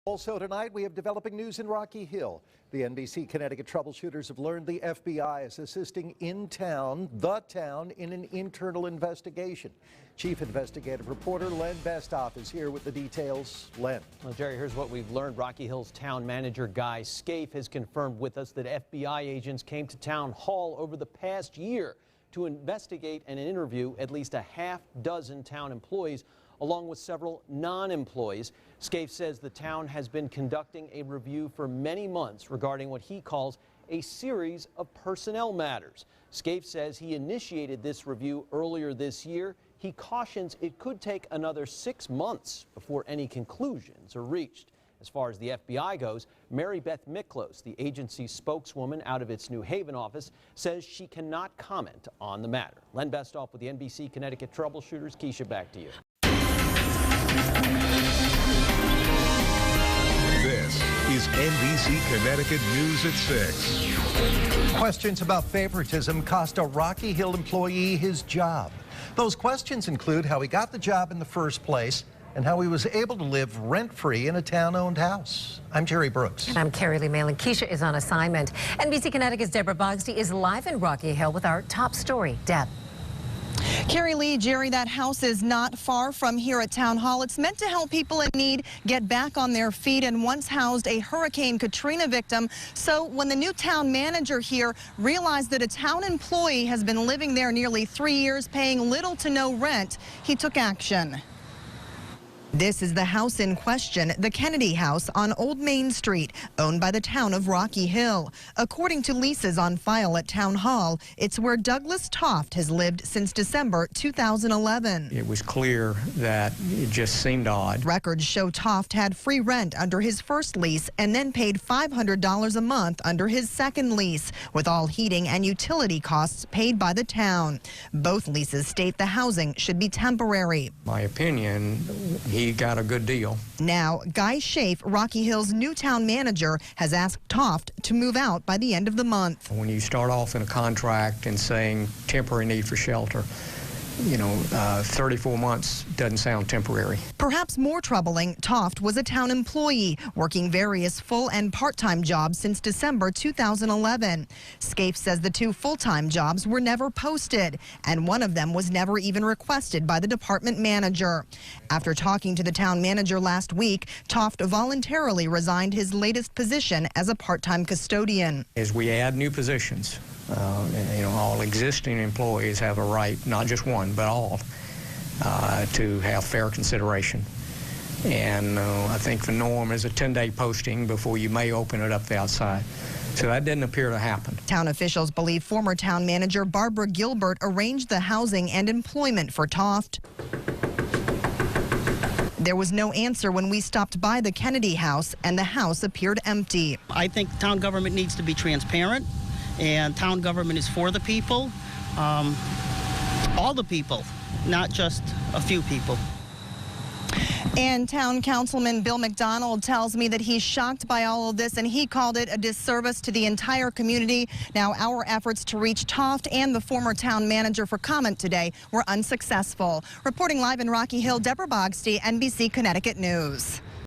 Also tonight, we have developing news in Rocky Hill. The NBC Connecticut troubleshooters have learned the FBI is assisting the town, in an internal investigation. Chief investigative reporter Len Bestoff is here with the details. Len. Well, Jerry, here's what we've learned. Rocky Hill's town manager Guy Scaife has confirmed with us that FBI agents came to town hall over the past year to investigate and interview at least a half dozen town employees, along with several non-employees. Scaife says the town has been conducting a review for many months regarding what he calls a series of personnel matters. Scaife says he initiated this review earlier this year. He cautions it could take another 6 months before any conclusions are reached. As far as the FBI goes, Mary Beth Miklos, the agency's spokeswoman out of its New Haven office, says she cannot comment on the matter. Len Bestoff with the NBC Connecticut troubleshooters. Keisha, back to you. This is NBC Connecticut News at 6. Questions about favoritism cost a Rocky Hill employee his job. Those questions include how he got the job in the first place and how he was able to live rent-free in a town-owned house. I'm Jerry Brooks. And I'm Carrie Lee Malin. Keisha is on assignment. NBC Connecticut's Deborah Bogsty is live in Rocky Hill with our top story. Deb. Carrie Lee, Jerry, that house is not far from here at Town Hall. It's meant to help people in need get back on their feet and once housed a Hurricane Katrina victim. So when the new town manager here realized that a town employee has been living there nearly 3 years, paying little to no rent, he took action. This is the house in question, the Kennedy House on Old Main Street, owned by the town of Rocky Hill. According to leases on file at Town Hall, it's where Douglas Toft has lived since December 2011. It was clear that it just seemed odd. Records show Toft had free rent under his first lease and then paid $500 a month under his second lease, with all heating and utility costs paid by the town. Both leases state the housing should be temporary. My opinion, he got a good deal. Now, Guy Scaife, Rocky Hill's new town manager, has asked Toft to move out by the end of the month. When you start off in a contract and saying temporary need for shelter, 34 months doesn't sound temporary. Perhaps more troubling, Toft was a town employee working various full and part-time jobs since December 2011. Scaife says the 2 full-time jobs were never posted, and one of them was never even requested by the department manager. After talking to the town manager last week, Toft voluntarily resigned his latest position as a part-time custodian. As we add new positions, all existing employees have a right, not just one, but all, to have fair consideration. And I think the norm is a 10-day posting before you may open it up the outside. So that didn't appear to happen. Town officials believe former town manager Barbara Gilbert arranged the housing and employment for Toft. There was no answer when we stopped by the Kennedy House, and the house appeared empty. I think town government needs to be transparent, and town government is for the people, all the people, not just a few people. And town councilman Bill McDonald tells me that he's shocked by all of this, and he called it a disservice to the entire community. Now, our efforts to reach Toft and the former town manager for comment today were unsuccessful. Reporting live in Rocky Hill, Deborah Bogsty, NBC Connecticut News.